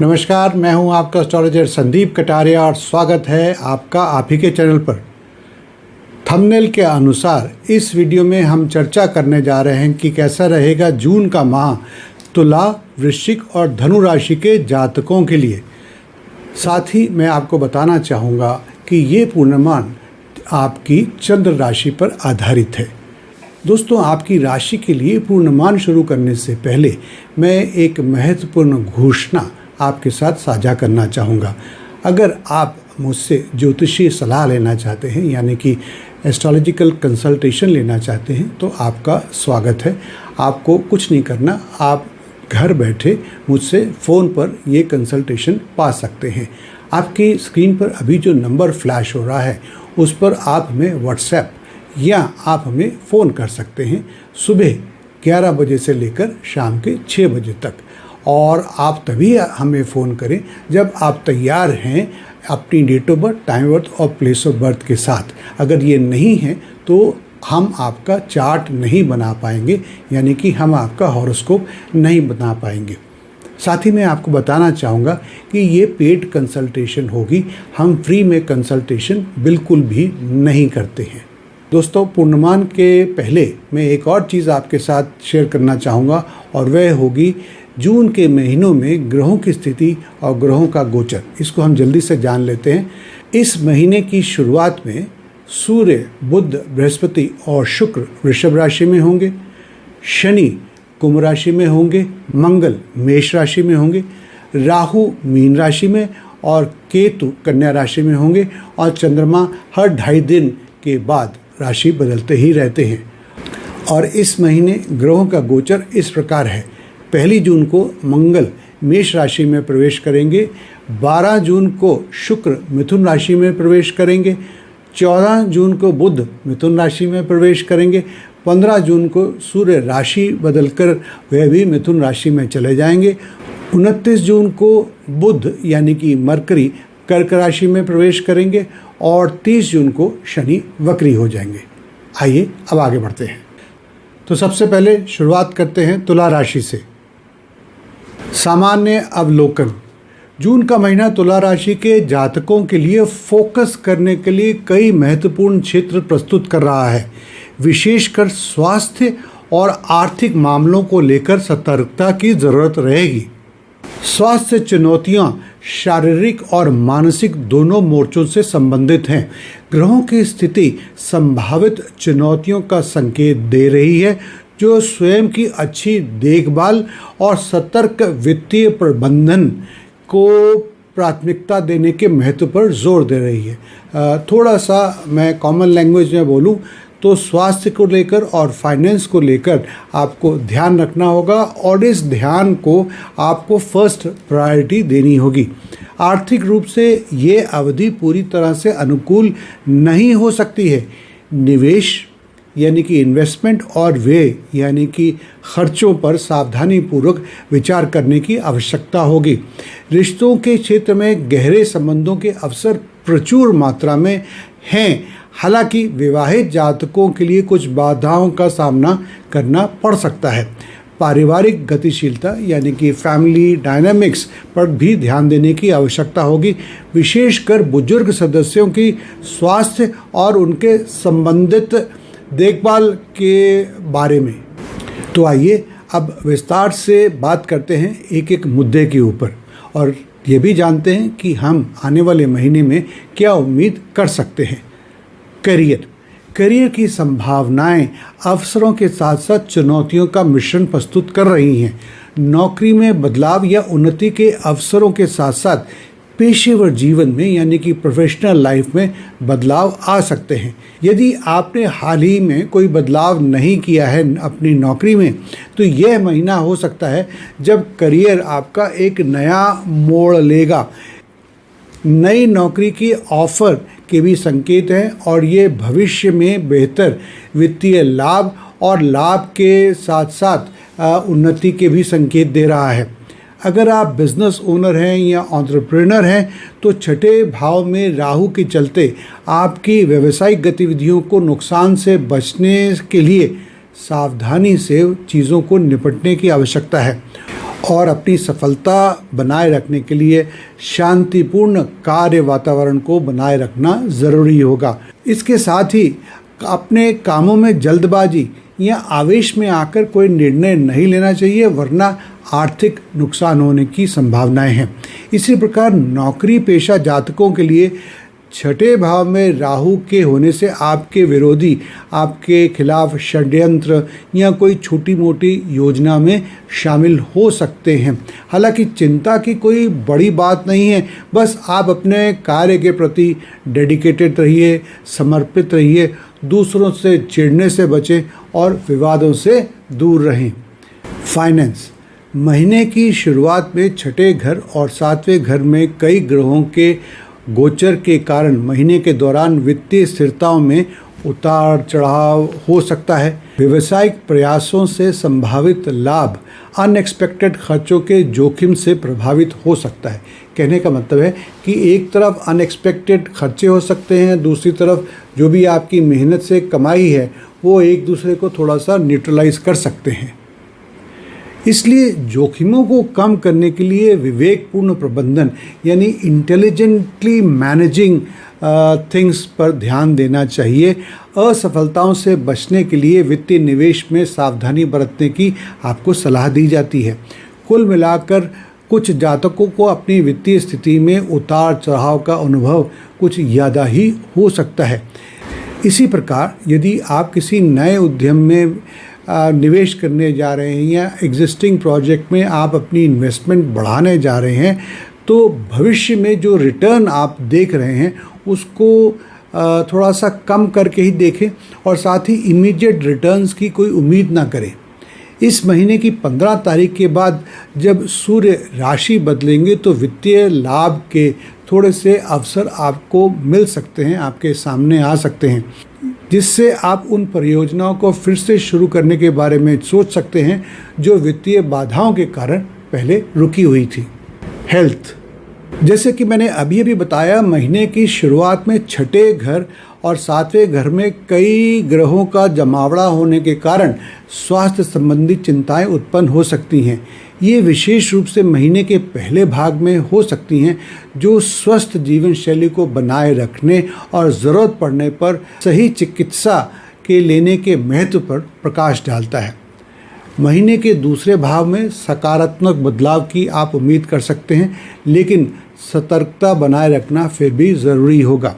नमस्कार, मैं हूं आपका एस्ट्रोलॉजर संदीप कटारिया और स्वागत है आपका आप ही के चैनल पर। थंबनेल के अनुसार इस वीडियो में हम चर्चा करने जा रहे हैं कि कैसा रहेगा जून का माह तुला, वृश्चिक और धनु राशि के जातकों के लिए। साथ ही मैं आपको बताना चाहूँगा कि ये पूर्णमान आपकी चंद्र राशि पर आधारित है। दोस्तों, आपकी राशि के लिए पूर्णमान शुरू करने से पहले मैं एक महत्वपूर्ण घोषणा आपके साथ साझा करना चाहूँगा। अगर आप मुझसे ज्योतिषीय सलाह लेना चाहते हैं, यानी कि एस्ट्रोलॉजिकल कंसल्टेशन लेना चाहते हैं, तो आपका स्वागत है। आपको कुछ नहीं करना, आप घर बैठे मुझसे फ़ोन पर ये कंसल्टेशन पा सकते हैं। आपकी स्क्रीन पर अभी जो नंबर फ्लैश हो रहा है उस पर आप हमें व्हाट्सएप या आप हमें फ़ोन कर सकते हैं सुबह 11 बजे से लेकर शाम के 6 बजे तक। और आप तभी हमें फ़ोन करें जब आप तैयार हैं अपनी date of birth, time birth और प्लेस ऑफ बर्थ के साथ। अगर ये नहीं है तो हम आपका चार्ट नहीं बना पाएंगे, यानी कि हम आपका हॉरोस्कोप नहीं बना पाएंगे। साथ ही मैं आपको बताना चाहूँगा कि ये पेड कंसल्टेशन होगी, हम फ्री में कंसल्टेशन बिल्कुल भी नहीं करते हैं। दोस्तों, पूर्णमान के पहले मैं एक और चीज़ आपके साथ शेयर करना चाहूँगा और वह होगी जून के महीनों में ग्रहों की स्थिति और ग्रहों का गोचर। इसको हम जल्दी से जान लेते हैं। इस महीने की शुरुआत में सूर्य, बुध, बृहस्पति और शुक्र वृषभ राशि में होंगे, शनि कुंभ राशि में होंगे, मंगल मेष राशि में होंगे, राहु मीन राशि में और केतु कन्या राशि में होंगे और चंद्रमा हर 2.5 दिन के बाद राशि बदलते ही रहते हैं। और इस महीने ग्रहों का गोचर इस प्रकार है। 1 जून को मंगल मेष राशि में प्रवेश करेंगे, 12 जून को शुक्र मिथुन राशि में प्रवेश करेंगे, 14 जून को बुध मिथुन राशि में प्रवेश करेंगे, 15 जून को सूर्य राशि बदलकर वह भी मिथुन राशि में चले जाएंगे, 29 जून को बुध यानी कि मरकरी कर्क राशि में प्रवेश करेंगे और 30 जून को शनि वक्री हो जाएंगे। आइए अब आगे बढ़ते हैं। तो सबसे पहले शुरुआत करते हैं तुला राशि से। सामान्य अवलोकन। जून का महीना तुला राशि के जातकों के लिए फोकस करने के लिए कई महत्वपूर्ण क्षेत्र प्रस्तुत कर रहा है। विशेषकर स्वास्थ्य और आर्थिक मामलों को लेकर सतर्कता की ज़रूरत रहेगी। स्वास्थ्य चुनौतियां शारीरिक और मानसिक दोनों मोर्चों से संबंधित हैं। ग्रहों की स्थिति संभावित चुनौतियों का संकेत दे रही है, जो स्वयं की अच्छी देखभाल और सतर्क वित्तीय प्रबंधन को प्राथमिकता देने के महत्व पर जोर दे रही है। थोड़ा सा मैं कॉमन लैंग्वेज में बोलूं तो स्वास्थ्य को लेकर और फाइनेंस को लेकर आपको ध्यान रखना होगा और इस ध्यान को आपको फर्स्ट प्रायोरिटी देनी होगी। आर्थिक रूप से ये अवधि पूरी तरह से अनुकूल नहीं हो सकती है। निवेश यानी कि इन्वेस्टमेंट और व्यय यानी कि खर्चों पर सावधानीपूर्वक विचार करने की आवश्यकता होगी। रिश्तों के क्षेत्र में गहरे संबंधों के अवसर प्रचुर मात्रा में हैं। हालांकि विवाहित जातकों के लिए कुछ बाधाओं का सामना करना पड़ सकता है। पारिवारिक गतिशीलता यानी कि फैमिली डायनामिक्स पर भी ध्यान देने की आवश्यकता होगी, विशेषकर बुजुर्ग सदस्यों की स्वास्थ्य और उनके संबंधित देखभाल के बारे में। तो आइए अब विस्तार से बात करते हैं एक एक मुद्दे के ऊपर और ये भी जानते हैं कि हम आने वाले महीने में क्या उम्मीद कर सकते हैं। करियर की संभावनाएं अवसरों के साथ साथ चुनौतियों का मिश्रण प्रस्तुत कर रही हैं। नौकरी में बदलाव या उन्नति के अवसरों के साथ साथ पेशेवर जीवन में यानी कि प्रोफेशनल लाइफ में बदलाव आ सकते हैं। यदि आपने हाल ही में कोई बदलाव नहीं किया है अपनी नौकरी में, तो यह महीना हो सकता है जब करियर आपका एक नया मोड़ लेगा। नई नौकरी की ऑफर के भी संकेत हैं और ये भविष्य में बेहतर वित्तीय लाभ और लाभ के साथ साथ उन्नति के भी संकेत दे रहा है। अगर आप बिजनेस ओनर हैं या एंटरप्रेन्योर हैं तो छठे भाव में राहु के चलते आपकी व्यावसायिक गतिविधियों को नुकसान से बचने के लिए सावधानी से चीज़ों को निपटने की आवश्यकता है। और अपनी सफलता बनाए रखने के लिए शांतिपूर्ण कार्य वातावरण को बनाए रखना ज़रूरी होगा। इसके साथ ही अपने कामों में जल्दबाजी या आवेश में आकर कोई निर्णय नहीं लेना चाहिए, वरना आर्थिक नुकसान होने की संभावनाएं हैं। इसी प्रकार नौकरी पेशा जातकों के लिए छठे भाव में राहु के होने से आपके विरोधी आपके खिलाफ षड्यंत्र या कोई छोटी मोटी योजना में शामिल हो सकते हैं। हालांकि चिंता की कोई बड़ी बात नहीं है, बस आप अपने कार्य के प्रति डेडिकेटेड रहिए, समर्पित रहिए, दूसरों से चिढ़ने से बचें और विवादों से दूर रहें। फाइनेंस, महीने की शुरुआत में छठे घर और सातवें घर में कई ग्रहों के गोचर के कारण महीने के दौरान वित्तीय स्थिरताओं में उतार चढ़ाव हो सकता है। व्यावसायिक प्रयासों से संभावित लाभ अनएक्सपेक्टेड खर्चों के जोखिम से प्रभावित हो सकता है। कहने का मतलब है कि एक तरफ अनएक्सपेक्टेड खर्चे हो सकते हैं, दूसरी तरफ जो भी आपकी मेहनत से कमाई है वो एक दूसरे को थोड़ा सा न्यूट्रलाइज कर सकते हैं। इसलिए जोखिमों को कम करने के लिए विवेकपूर्ण प्रबंधन यानी इंटेलिजेंटली मैनेजिंग थिंग्स पर ध्यान देना चाहिए। असफलताओं से बचने के लिए वित्तीय निवेश में सावधानी बरतने की आपको सलाह दी जाती है। कुल मिलाकर कुछ जातकों को अपनी वित्तीय स्थिति में उतार चढ़ाव का अनुभव कुछ ज़्यादा ही हो सकता है। इसी प्रकार यदि आप किसी नए उद्यम में निवेश करने जा रहे हैं या एग्जिस्टिंग प्रोजेक्ट में आप अपनी इन्वेस्टमेंट बढ़ाने जा रहे हैं, तो भविष्य में जो रिटर्न आप देख रहे हैं उसको थोड़ा सा कम करके ही देखें और साथ ही इमीडिएट रिटर्न्स की कोई उम्मीद ना करें। इस महीने की 15 तारीख के बाद जब सूर्य राशि बदलेंगे तो वित्तीय लाभ के थोड़े से अवसर आपको मिल सकते हैं, आपके सामने आ सकते हैं, जिससे आप उन परियोजनाओं को फिर से शुरू करने के बारे में सोच सकते हैं जो वित्तीय बाधाओं के कारण पहले रुकी हुई थी। हेल्थ, जैसे कि मैंने अभी बताया, महीने की शुरुआत में छठे घर और सातवें घर में कई ग्रहों का जमावड़ा होने के कारण स्वास्थ्य संबंधी चिंताएं उत्पन्न हो सकती हैं। ये विशेष रूप से महीने के पहले भाग में हो सकती हैं, जो स्वस्थ जीवन शैली को बनाए रखने और ज़रूरत पड़ने पर सही चिकित्सा के लेने के महत्व पर प्रकाश डालता है। महीने के दूसरे भाव में सकारात्मक बदलाव की आप उम्मीद कर सकते हैं, लेकिन सतर्कता बनाए रखना फिर भी ज़रूरी होगा।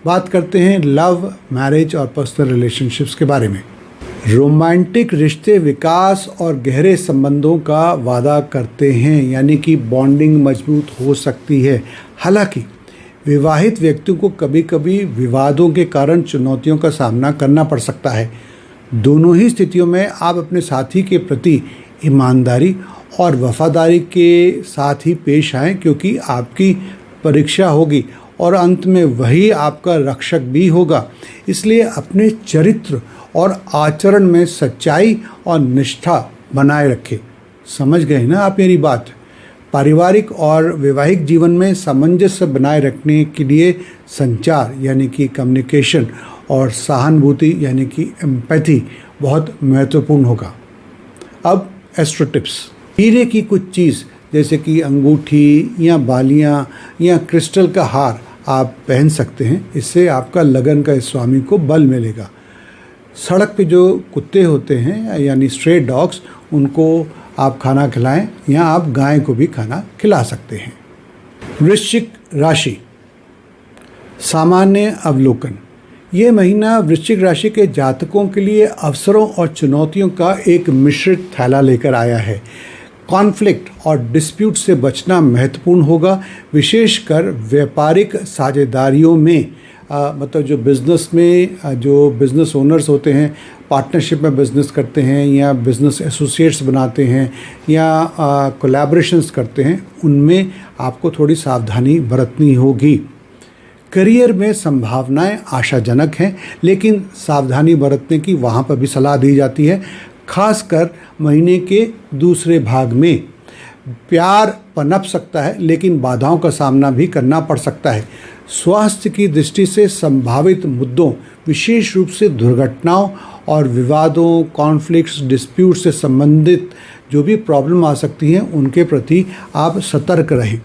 बात करते हैं लव, मैरिज और पर्सनल रिलेशनशिप्स के बारे में। रोमांटिक रिश्ते विकास और गहरे संबंधों का वादा करते हैं, यानी कि बॉन्डिंग मजबूत हो सकती है। हालांकि विवाहित व्यक्तियों को कभी कभी विवादों के कारण चुनौतियों का सामना करना पड़ सकता है। दोनों ही स्थितियों में आप अपने साथी के प्रति ईमानदारी और वफादारी के साथ ही पेश आएँ, क्योंकि आपकी परीक्षा होगी और अंत में वही आपका रक्षक भी होगा। इसलिए अपने चरित्र और आचरण में सच्चाई और निष्ठा बनाए रखें। समझ गए ना आप मेरी बात? पारिवारिक और वैवाहिक जीवन में सामंजस्य बनाए रखने के लिए संचार यानी कि कम्युनिकेशन और सहानुभूति यानी कि एम्पैथी बहुत महत्वपूर्ण होगा। अब एस्ट्रो टिप्स। हीरे की कुछ चीज़ जैसे कि अंगूठी या बालियां या क्रिस्टल का हार आप पहन सकते हैं। इससे आपका लगन का स्वामी को बल मिलेगा। सड़क पे जो कुत्ते होते हैं यानी स्ट्रे डॉग्स, उनको आप खाना खिलाएं या आप गाय को भी खाना खिला सकते हैं। वृश्चिक राशि, सामान्य अवलोकन। ये महीना वृश्चिक राशि के जातकों के लिए अवसरों और चुनौतियों का एक मिश्रित थैला लेकर आया है। कॉन्फ्लिक्ट और डिस्प्यूट से बचना महत्वपूर्ण होगा, विशेषकर व्यापारिक साझेदारियों में। मतलब जो बिज़नेस में जो बिज़नेस ओनर्स होते हैं, पार्टनरशिप में बिज़नेस करते हैं या बिज़नेस एसोसिएट्स बनाते हैं या कोलैबोरेशंस करते हैं, उनमें आपको थोड़ी सावधानी बरतनी होगी। करियर में संभावनाएं आशाजनक हैं, लेकिन सावधानी बरतने की वहाँ पर भी सलाह दी जाती है। खासकर महीने के दूसरे भाग में प्यार पनप सकता है, लेकिन बाधाओं का सामना भी करना पड़ सकता है। स्वास्थ्य की दृष्टि से संभावित मुद्दों, विशेष रूप से दुर्घटनाओं और विवादों, कॉन्फ्लिक्ट्स, डिस्प्यूट से संबंधित जो भी प्रॉब्लम आ सकती हैं उनके प्रति आप सतर्क रहें।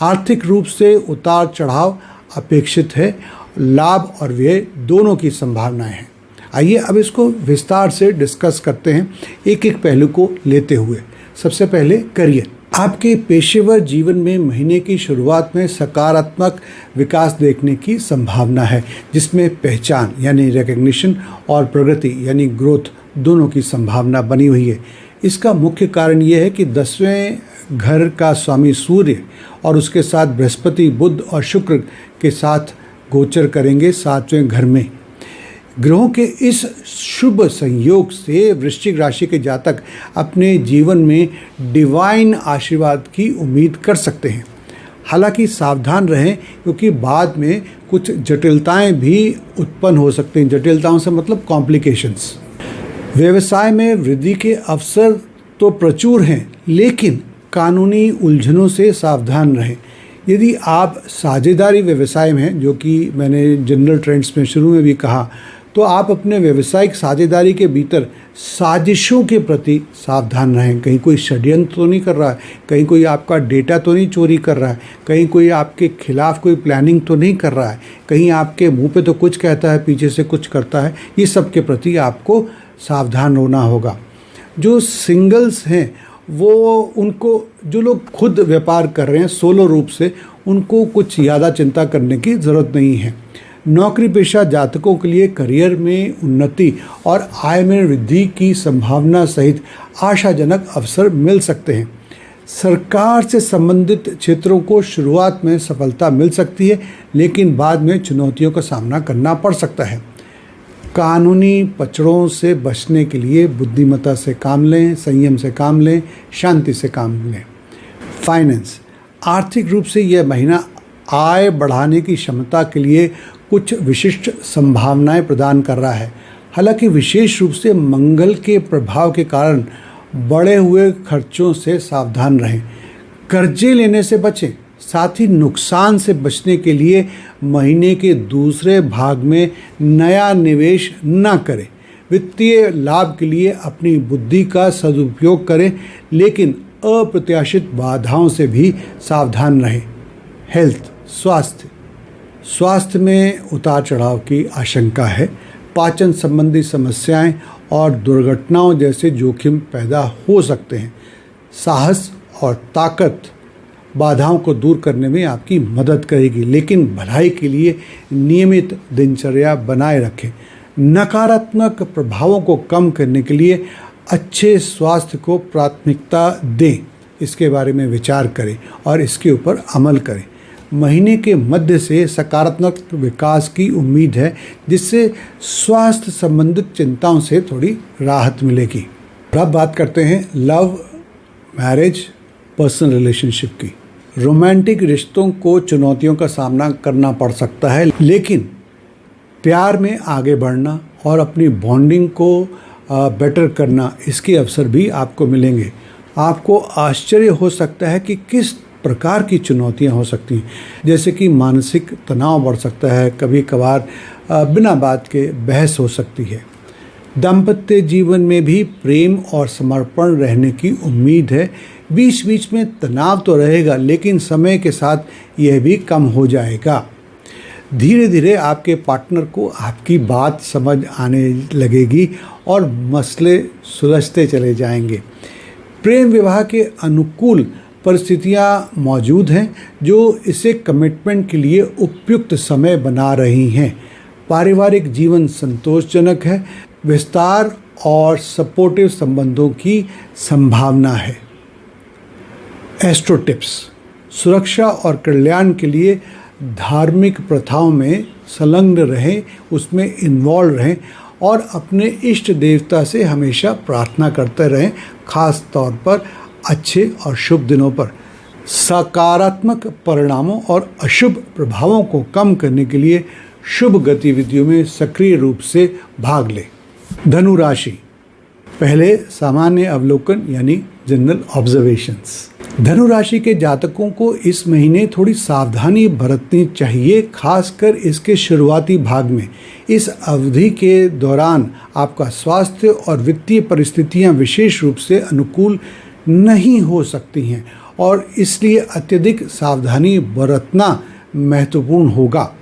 आर्थिक रूप से उतार चढ़ाव अपेक्षित है, लाभ और व्यय दोनों की संभावनाएं हैं। आइए अब इसको विस्तार से डिस्कस करते हैं, एक एक पहलू को लेते हुए। सबसे पहले करियर। आपके पेशेवर जीवन में महीने की शुरुआत में सकारात्मक विकास देखने की संभावना है, जिसमें पहचान यानी रिकग्निशन और प्रगति यानी ग्रोथ दोनों की संभावना बनी हुई है। इसका मुख्य कारण यह है कि 10वें घर का स्वामी सूर्य और उसके साथ बृहस्पति, बुध और शुक्र के साथ गोचर करेंगे 7वें घर में। ग्रहों के इस शुभ संयोग से वृश्चिक राशि के जातक अपने जीवन में डिवाइन आशीर्वाद की उम्मीद कर सकते हैं। हालांकि सावधान रहें, क्योंकि बाद में कुछ जटिलताएं भी उत्पन्न हो सकती हैं। जटिलताओं से मतलब कॉम्प्लिकेशंस। व्यवसाय में वृद्धि के अवसर तो प्रचुर हैं, लेकिन कानूनी उलझनों से सावधान रहें। यदि आप साझेदारी व्यवसाय में हैं, जो कि मैंने जनरल ट्रेंड्स में शुरू में भी कहा, तो आप अपने व्यवसायिक साझेदारी के भीतर साजिशों के प्रति सावधान रहें। कहीं कोई षड्यंत्र तो नहीं कर रहा है, कहीं कोई आपका डेटा तो नहीं चोरी कर रहा है, कहीं कोई आपके खिलाफ कोई प्लानिंग तो नहीं कर रहा है, कहीं आपके मुंह पे तो कुछ कहता है, पीछे से कुछ करता है। ये सब के प्रति आपको सावधान होना होगा। जो सिंगल्स हैं उनको, जो लोग खुद व्यापार कर रहे हैं सोलो रूप से, उनको कुछ ज़्यादा चिंता करने की ज़रूरत नहीं है। नौकरी पेशा जातकों के लिए करियर में उन्नति और आय में वृद्धि की संभावना सहित आशाजनक अवसर मिल सकते हैं। सरकार से संबंधित क्षेत्रों को शुरुआत में सफलता मिल सकती है, लेकिन बाद में चुनौतियों का सामना करना पड़ सकता है। कानूनी पचड़ों से बचने के लिए बुद्धिमत्ता से काम लें, संयम से काम लें, शांति से काम लें। फाइनेंस। आर्थिक रूप से यह महीना आय बढ़ाने की क्षमता के लिए कुछ विशिष्ट संभावनाएं प्रदान कर रहा है। हालांकि विशेष रूप से मंगल के प्रभाव के कारण बढ़े हुए खर्चों से सावधान रहें। कर्जे लेने से बचें, साथ ही नुकसान से बचने के लिए महीने के दूसरे भाग में नया निवेश न करें। वित्तीय लाभ के लिए अपनी बुद्धि का सदुपयोग करें, लेकिन अप्रत्याशित बाधाओं से भी सावधान रहें। हेल्थ। स्वास्थ्य में उतार चढ़ाव की आशंका है। पाचन संबंधी समस्याएं और दुर्घटनाओं जैसे जोखिम पैदा हो सकते हैं। साहस और ताकत बाधाओं को दूर करने में आपकी मदद करेगी, लेकिन भलाई के लिए नियमित दिनचर्या बनाए रखें। नकारात्मक प्रभावों को कम करने के लिए अच्छे स्वास्थ्य को प्राथमिकता दें। इसके बारे में विचार करें और इसके ऊपर अमल करें। महीने के मध्य से सकारात्मक विकास की उम्मीद है, जिससे स्वास्थ्य संबंधित चिंताओं से थोड़ी राहत मिलेगी। अब बात करते हैं लव, मैरिज, पर्सनल रिलेशनशिप की। रोमांटिक रिश्तों को चुनौतियों का सामना करना पड़ सकता है, लेकिन प्यार में आगे बढ़ना और अपनी बॉन्डिंग को बेटर करना, इसके अवसर भी आपको मिलेंगे। आपको आश्चर्य हो सकता है कि किस प्रकार की चुनौतियां हो सकती हैं, जैसे कि मानसिक तनाव बढ़ सकता है, कभी कभार बिना बात के बहस हो सकती है। दाम्पत्य जीवन में भी प्रेम और समर्पण रहने की उम्मीद है। बीच बीच में तनाव तो रहेगा, लेकिन समय के साथ यह भी कम हो जाएगा। धीरे धीरे आपके पार्टनर को आपकी बात समझ आने लगेगी और मसले सुलझते चले जाएंगे। प्रेम विवाह के अनुकूल परिस्थितियां मौजूद हैं, जो इसे कमिटमेंट के लिए उपयुक्त समय बना रही हैं। पारिवारिक जीवन संतोषजनक है। विस्तार और सपोर्टिव संबंधों की संभावना है। Astro tips. सुरक्षा और कल्याण के लिए धार्मिक प्रथाओं में संलग्न रहें, उसमें इन्वॉल्व रहें और अपने इष्ट देवता से हमेशा प्रार्थना करते रहें, खास तौर पर अच्छे और शुभ दिनों पर। सकारात्मक परिणामों और अशुभ प्रभावों को कम करने के लिए शुभ गतिविधियों में सक्रिय रूप से भाग लें। धनु राशि। पहले सामान्य अवलोकन यानी जनरल ऑब्जर्वेशंस। धनु राशि के जातकों को इस महीने थोड़ी सावधानी बरतनी चाहिए, खासकर इसके शुरुआती भाग में। इस अवधि के दौरान आपका स्वास्थ्य और वित्तीय परिस्थितियां विशेष रूप से अनुकूल नहीं हो सकती हैं और इसलिए अत्यधिक सावधानी बरतना महत्वपूर्ण होगा।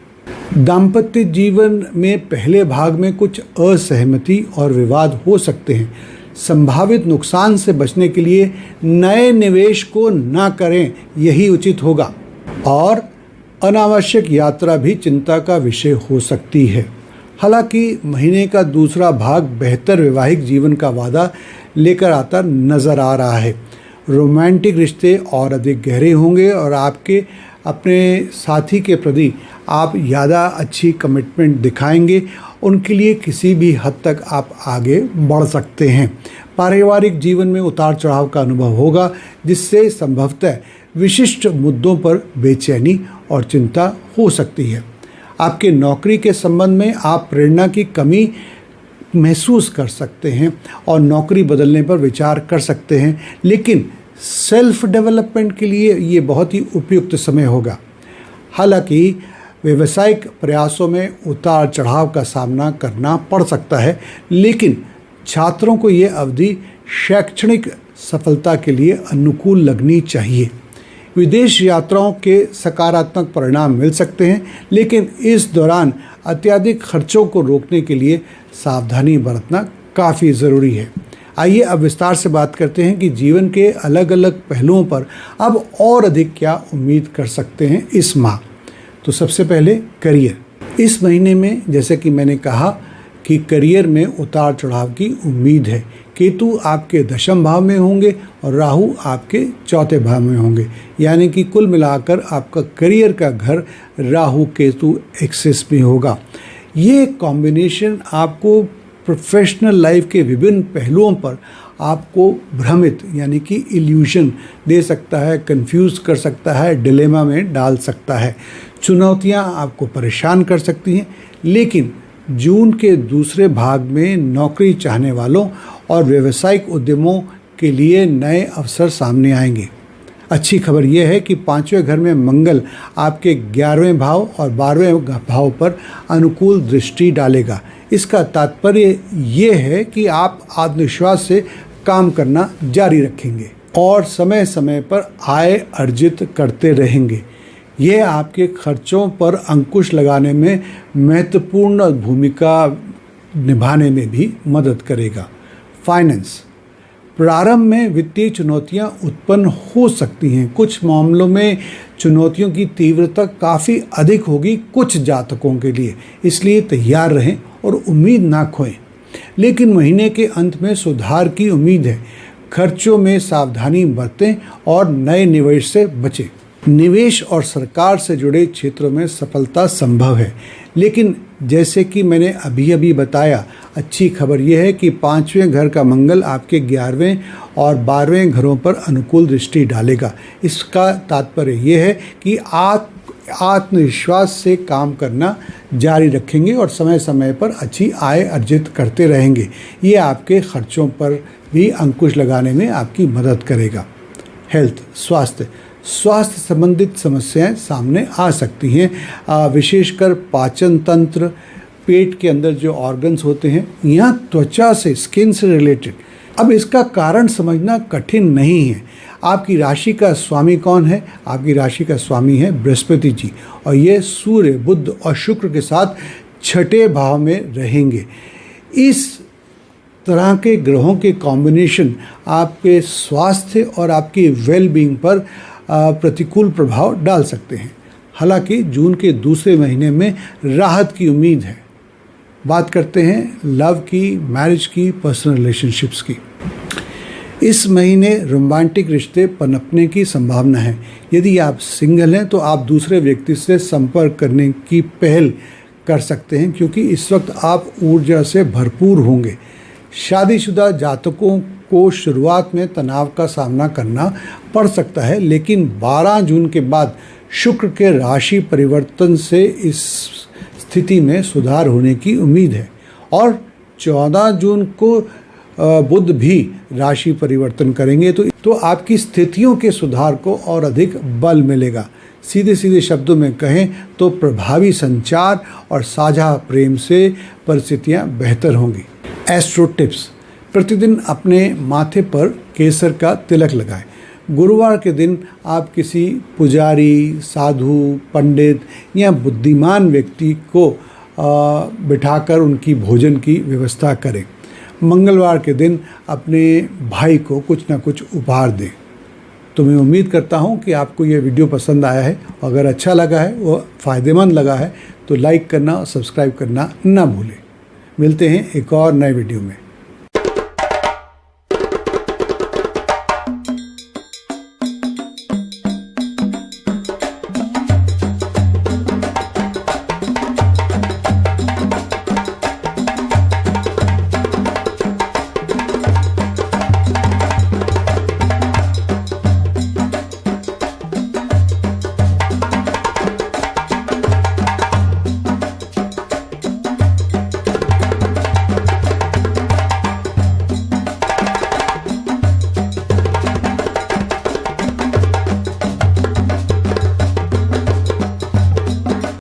दाम्पत्य जीवन में पहले भाग में कुछ असहमति और विवाद हो सकते हैं। संभावित नुकसान से बचने के लिए नए निवेश को ना करें, यही उचित होगा। और अनावश्यक यात्रा भी चिंता का विषय हो सकती है। हालांकि महीने का दूसरा भाग बेहतर वैवाहिक जीवन का वादा लेकर आता नजर आ रहा है। रोमांटिक रिश्ते और अधिक गहरे होंगे और आपके अपने साथी के प्रति आप ज़्यादा अच्छी कमिटमेंट दिखाएंगे। उनके लिए किसी भी हद तक आप आगे बढ़ सकते हैं। पारिवारिक जीवन में उतार चढ़ाव का अनुभव होगा, जिससे संभवतः विशिष्ट मुद्दों पर बेचैनी और चिंता हो सकती है। आपके नौकरी के संबंध में आप प्रेरणा की कमी महसूस कर सकते हैं और नौकरी बदलने पर विचार कर सकते हैं, लेकिन सेल्फ डेवलपमेंट के लिए ये बहुत ही उपयुक्त समय होगा। हालांकि व्यावसायिक प्रयासों में उतार चढ़ाव का सामना करना पड़ सकता है, लेकिन छात्रों को ये अवधि शैक्षणिक सफलता के लिए अनुकूल लगनी चाहिए। विदेश यात्राओं के सकारात्मक परिणाम मिल सकते हैं, लेकिन इस दौरान अत्यधिक खर्चों को रोकने के लिए सावधानी बरतना काफ़ी ज़रूरी है। आइए अब विस्तार से बात करते हैं कि जीवन के अलग अलग पहलुओं पर अब और अधिक क्या उम्मीद कर सकते हैं इस माह। तो सबसे पहले करियर। इस महीने में जैसे कि मैंने कहा कि करियर में उतार चढ़ाव की उम्मीद है। केतु आपके दशम भाव में होंगे और राहु आपके चौथे भाव में होंगे, यानी कि कुल मिलाकर आपका करियर का घर राहु केतु एक्सिस में होगा। ये कॉम्बिनेशन आपको प्रोफेशनल लाइफ के विभिन्न पहलुओं पर आपको भ्रमित यानी कि इल्यूशन दे सकता है, कंफ्यूज कर सकता है, डिलेमा में डाल सकता है। चुनौतियां आपको परेशान कर सकती हैं, लेकिन जून के दूसरे भाग में नौकरी चाहने वालों और व्यावसायिक उद्यमों के लिए नए अवसर सामने आएंगे। अच्छी खबर यह है कि 5वें घर में मंगल आपके 11वें भाव और 12वें भाव पर अनुकूल दृष्टि डालेगा। इसका तात्पर्य ये है कि आप आत्मविश्वास से काम करना जारी रखेंगे और समय समय पर आय अर्जित करते रहेंगे। यह आपके खर्चों पर अंकुश लगाने में महत्वपूर्ण भूमिका निभाने में भी मदद करेगा। फाइनेंस। प्रारंभ में वित्तीय चुनौतियां उत्पन्न हो सकती हैं। कुछ मामलों में चुनौतियों की तीव्रता काफ़ी अधिक होगी कुछ जातकों के लिए, इसलिए तैयार रहें और उम्मीद ना खोएं। लेकिन महीने के अंत में सुधार की उम्मीद है। खर्चों में सावधानी बरतें और नए निवेश से बचें। निवेश और सरकार से जुड़े क्षेत्रों में सफलता संभव है, लेकिन जैसे कि मैंने अभी बताया, अच्छी खबर यह है कि 5वें घर का मंगल आपके 11वें और 12वें घरों पर अनुकूल दृष्टि डालेगा। इसका तात्पर्य यह है कि आत्मविश्वास से काम करना जारी रखेंगे और समय समय पर अच्छी आय अर्जित करते रहेंगे। ये आपके खर्चों पर भी अंकुश लगाने में आपकी मदद करेगा। हेल्थ, स्वास्थ्य संबंधित समस्याएं सामने आ सकती हैं, विशेषकर पाचन तंत्र, पेट के अंदर जो ऑर्गन्स होते हैं, यहाँ त्वचा से, स्किन से रिलेटेड। अब इसका कारण समझना कठिन नहीं है। आपकी राशि का स्वामी कौन है? आपकी राशि का स्वामी है बृहस्पति जी, और ये सूर्य, बुध और शुक्र के साथ छठे भाव में रहेंगे। इस तरह के ग्रहों के कॉम्बिनेशन आपके स्वास्थ्य और आपकी वेलबींग पर प्रतिकूल प्रभाव डाल सकते हैं। हालांकि जून के दूसरे महीने में राहत की उम्मीद है। बात करते हैं लव की, मैरिज की, पर्सनल रिलेशनशिप्स की। इस महीने रोमांटिक रिश्ते पनपने की संभावना है। यदि आप सिंगल हैं तो आप दूसरे व्यक्ति से संपर्क करने की पहल कर सकते हैं, क्योंकि इस वक्त आप ऊर्जा से भरपूर होंगे। शादीशुदा जातकों को शुरुआत में तनाव का सामना करना पड़ सकता है, लेकिन 12 जून के बाद शुक्र के राशि परिवर्तन से इस स्थिति में सुधार होने की उम्मीद है और 14 जून को बुध भी राशि परिवर्तन करेंगे तो आपकी स्थितियों के सुधार को और अधिक बल मिलेगा। सीधे सीधे शब्दों में कहें तो प्रभावी संचार और साझा प्रेम से परिस्थितियां बेहतर होंगी। एस्ट्रो टिप्स: प्रतिदिन अपने माथे पर केसर का तिलक लगाएं। गुरुवार के दिन आप किसी पुजारी, साधु, पंडित या बुद्धिमान व्यक्ति को बिठाकर उनकी भोजन की व्यवस्था करें। मंगलवार के दिन अपने भाई को कुछ ना कुछ उपहार दें। तो मैं उम्मीद करता हूं कि आपको यह वीडियो पसंद आया है। अगर अच्छा लगा है, वो फ़ायदेमंद लगा है, तो लाइक करना और सब्सक्राइब करना ना भूलें। मिलते हैं एक और नए वीडियो में।